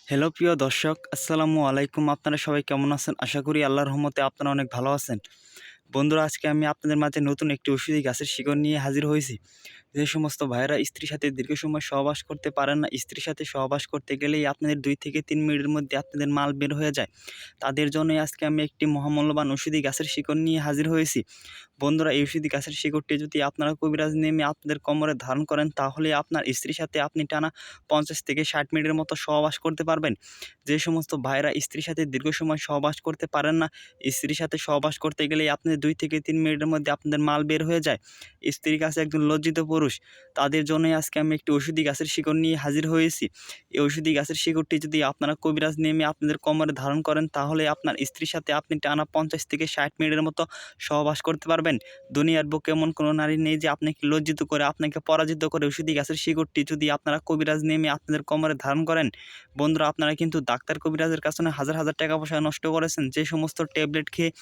Hello প্রিয় দর্শক, আসসালামু আলাইকুম। আপনারা সবাই কেমন আছেন? আশা করি আল্লাহর রহমতে আপনারা অনেক ভালো আছেন। বন্ধুরা, আজকে আমি আপনাদের মাঝে নতুন একটি ঔষধি গাছের শিকড় নিয়ে হাজির হয়েছি। যে সমস্ত ভাইয়েরা স্ত্রীর সাথে দীর্ঘ সময় সহবাস করতে পারেন না, স্ত্রীর সাথে সহবাস করতে গেলেই আপনাদের 2 থেকে 3 মিনিটের মধ্যে আপনাদের মাল বের হয়ে যায়, তাদের জন্যই আজকে আমি একটি মহামূল্যবান ঔষধি গাছের শিকড় নিয়ে হাজির হয়েছি। বন্ধুরা, এই ঔষধি গাছের শিকড়টি যদি আপনারা কবিরাজ নেমে আপনাদের কোমরে ধারণ করেন, তাহলে আপনার স্ত্রীর সাথে আপনি টানা 50 থেকে 60 মিনিটের মতো সহবাস করতে পারবেন। যে সমস্ত ভাইয়েরা স্ত্রীর সাথে দীর্ঘ সময় সহবাস করতে পারেন না, স্ত্রীর সাথে সহবাস করতে গেলেই আপনাদের 2 থেকে 3 মিনিটের মধ্যে আপনাদের মাল বের হয়ে যায়, স্ত্রীর কাছে একজন লজ্জিত পুরুষ, তাদের জন্যই আজকে আমি একটি ঔষধি গাছের শিকড় নিয়ে হাজির হয়েছি। এই ঔষধি গাছের শিকড়টি যদি আপনারা কবিরাজ নেমে আপনাদের কোমরে ধারণ করেন, তাহলে আপনার স্ত্রীর সাথে আপনি টানা 50 থেকে 60 মিনিটের মতো সহবাস করতে পারবেন। দুনিয়ার বুকে এমন কোনো নারী নেই যে আপনাকে লজ্জিত করে, আপনাকে পরাজিত করে ঔষধি গাছের শিকড়টি যদি আপনারা কবিরাজ নেমে আপনাদের কোমরে ধারণ করেন। বন্ধুরা, আপনারা কিন্তু ডাক্তার কবিরাজের কাছে হাজার হাজার টাকা পয়সা নষ্ট করেছেন। যে সমস্ত ট্যাবলেট খেয়ে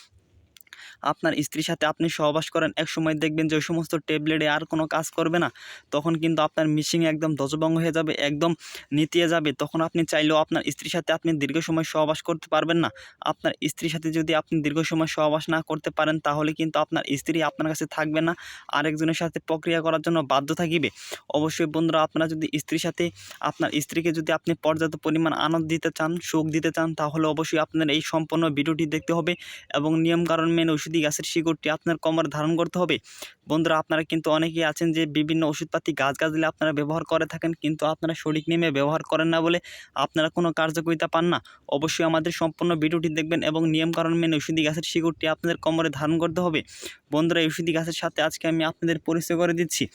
আপনার স্ত্রীর সাথে আপনি সহবাস করেন, একসময় দেখবেন যে ওই সমস্ত ট্যাবলেটে আর কোনো কাজ করবে না। তখন কিন্তু আপনার মিসিং একদম ধ্বজভঙ্গ হয়ে যাবে, একদম নিতিয়ে যাবে। তখন আপনি চাইলেও আপনার স্ত্রীর সাথে আপনি দীর্ঘ সময় সহবাস করতে পারবেন না। আপনার স্ত্রীর সাথে যদি আপনি দীর্ঘ সময় সহবাস না করতে পারেন, তাহলে কিন্তু আপনার স্ত্রী আপনার কাছে থাকবে না, আরেকজনের সাথে প্রক্রিয়া করার জন্য বাধ্য থাকিবে। অবশ্যই বন্ধুরা, আপনারা যদি স্ত্রীর সাথে আপনার স্ত্রীকে যদি আপনি পর্যাপ্ত পরিমাণ আনন্দ দিতে চান, সুখ দিতে চান, তাহলে অবশ্যই আপনার এই সম্পূর্ণ ভিডিওটি দেখতে হবে এবং নিয়মকানুন মেনে ঔষধি গাছের শিকড়টি আপনার কোমরে ধারণ করতে হবে। বন্ধুরা, আপনারা কিন্তু অনেকেই আছেন যে বিভিন্ন ওষুধপাতি গাছগাছালি আপনারা ব্যবহার করে থাকেন, কিন্তু আপনারা সঠিক নিয়মে ব্যবহার করেন না বলে আপনারা কোনো কার্যকারিতা পান না। অবশ্যই আমাদের সম্পূর্ণ ভিডিওটি দেখবেন এবং নিয়মকানুন মেনে ঔষধি গাছের শিকড়টি আপনাদের কোমরে ধারণ করতে হবে। বন্ধুরা, এই ঔষধি গাছের সাথে আজকে আমি আপনাদের পরিচয় করে দিচ্ছি।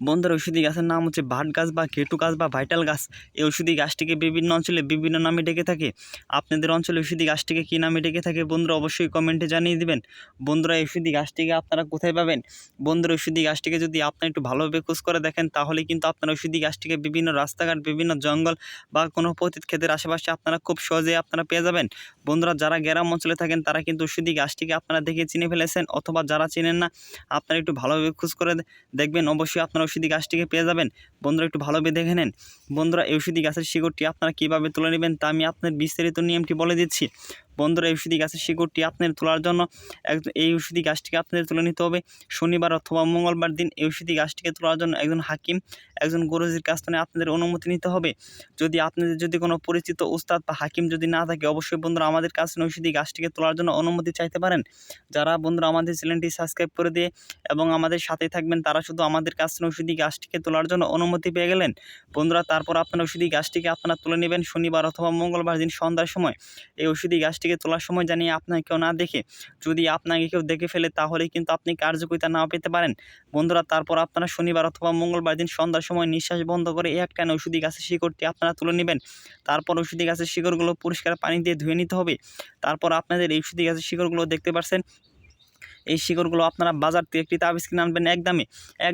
বন্ধুরা, ঔষধি গাছের নাম হচ্ছে ভাট গাছ বা ঘেটু গাছ বা ভাইটাল গাছ। এই ঔষধি গাছটিকে বিভিন্ন অঞ্চলে বিভিন্ন নামে ডেকে থাকে। আপনাদের অঞ্চলে ঔষধি গাছটিকে কী নামে ডেকে থাকে বন্ধুরা, অবশ্যই কমেন্টে জানিয়ে দিবেন। বন্ধুরা, এই ঔষধি গাছটিকে আপনারা কোথায় পাবেন? বন্ধুরা, ঔষধি গাছটিকে যদি আপনারা একটু ভালোভাবে খোঁজ করে দেখেন, তাহলে কিন্তু আপনারা ঔষধি গাছটিকে বিভিন্ন রাস্তাঘাট, বিভিন্ন জঙ্গল বা কোনো পতিত ক্ষেতের আশেপাশে আপনারা খুব সহজেই আপনারা পেয়ে যাবেন। বন্ধুরা, যারা গ্রাম অঞ্চলে থাকেন তারা কিন্তু ঔষধি গাছটিকে আপনারা দেখে চিনে ফেলেছেন, অথবা যারা চিনেন না আপনারা একটু ভালোভাবে খোঁজ করে দেখবেন, অবশ্যই আপনারা ঔষধি গাছটিকে পেয়ে যাবেন। বন্ধুরা, একটু ভালোভাবে দেখে নেন। বন্ধুরা, এই ঔষধি গাছের শিকড়টি আপনারা কীভাবে তুলে নেবেন তা আমি আপনার বিস্তারিত নিয়মটি বলে দিচ্ছি। বন্ধুরা, এই ঔষধি গাছের শিকড়টি আপনাদের তোলার জন্য এই ঔষধি গাছটিকে আপনাদের তুলে নিতে হবে শনিবার অথবা মঙ্গলবার দিন। এই ঔষধি গাছটিকে তোলার জন্য একজন হাকিম, একজন গুরুজির কাছ থেকে আপনাদের অনুমতি নিতে হবে। যদি আপনাদের যদি কোনো পরিচিত উস্তাদ বা হাকিম যদি না থাকে, অবশ্যই বন্ধুরা আমাদের কাছ থেকে ঔষধি গাছটিকে তোলার জন্য অনুমতি চাইতে পারেন। যারা বন্ধুরা আমাদের চ্যানেলটি সাবস্ক্রাইব করে দিয়ে এবং আমাদের সাথেই থাকবেন, তারা শুধু আমাদের কাছ থেকে ঔষধি গাছটিকে তোলার জন্য অনুমতি পেয়ে গেলেন। বন্ধুরা, তারপর আপনার ঔষধি গাছটিকে আপনারা তুলে নেবেন শনিবার অথবা মঙ্গলবার দিন সন্ধ্যার সময়। এই ঔষধি গাছটিকে তোলার সময় জানিয়ে আপনাকে কেউ না দেখে, যদি আপনাকে কেউ দেখে ফেলে, তাহলে কিন্তু আপনি কার্যকারিতা নাও পেতে পারেন। বন্ধুরা, তারপর আপনারা শনিবার অথবা মঙ্গলবার দিন সন্ধ্যার সময় নিঃশ্বাস বন্ধ করে একটানা ঔষধি গাছের শিকড়টি আপনারা তুলে নেবেন। তারপর ঔষধি গাছের শিকড়গুলো পরিষ্কার পানি দিয়ে ধুয়ে নিতে হবে। তারপর আপনাদের এই ঔষধি গাছের শিকড়গুলো দেখতে পাচ্ছেন, এই শিকড়গুলো আপনারা বাজার থেকে একটি তাবিজ কিনে আনবেন এক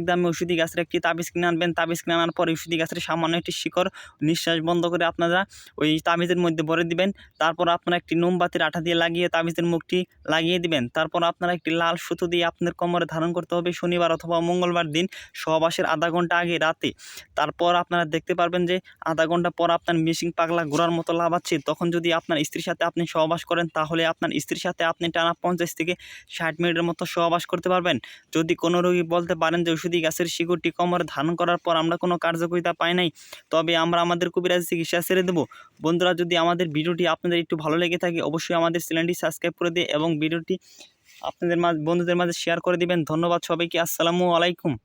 দামে ঔষধি গাছের একটি তাবিজ কিনে আনবেন। তাবিজ কিনে আনার পর ঔষধি গাছের সামান্য একটি শিকড় নিঃশ্বাস বন্ধ করে আপনারা ওই তাবিজের মধ্যে ভরে দিবেন। তারপর আপনারা একটি মোমবাতির আঠা দিয়ে লাগিয়ে তাবিজের মুখটি লাগিয়ে দিবেন। তারপর আপনারা একটি লাল সুতো দিয়ে আপনাদের কোমরে ধারণ করতে হবে শনিবার অথবা মঙ্গলবার দিন সহবাসের আধা ঘন্টা আগে রাতে। তারপর আপনারা দেখতে পারবেন যে আধা ঘন্টা পর আপনার মিসিং পাগলা ঘোড়ার মতো লাফাচ্ছে। তখন যদি আপনার স্ত্রীর সাথে আপনি সহবাস করেন, তাহলে আপনার স্ত্রীর সাথে আপনি টানা 50 থেকে 60 মিনিটের মতো সহবাস করতে পারবেন। যদি কোনো রোগী বলতে পারেন যে ঔষধি গাছের শিকড়টি কোমরে ধারণ করার পর আমরা কোনো কার্যকারিতা পাই নাই, তবে আমরা আমাদের কবিরাজি চিকিৎসা ছেড়ে দেব। বন্ধুরা, যদি আমাদের ভিডিওটি আপনাদের একটু ভালো লেগে থাকে, অবশ্যই আমাদের চ্যানেলটি সাবস্ক্রাইব করে দিয়ে এবং ভিডিওটি আপনাদের বন্ধুদের মাঝে শেয়ার করে দিবেন। ধন্যবাদ সবাইকে। আসসালামু আলাইকুম।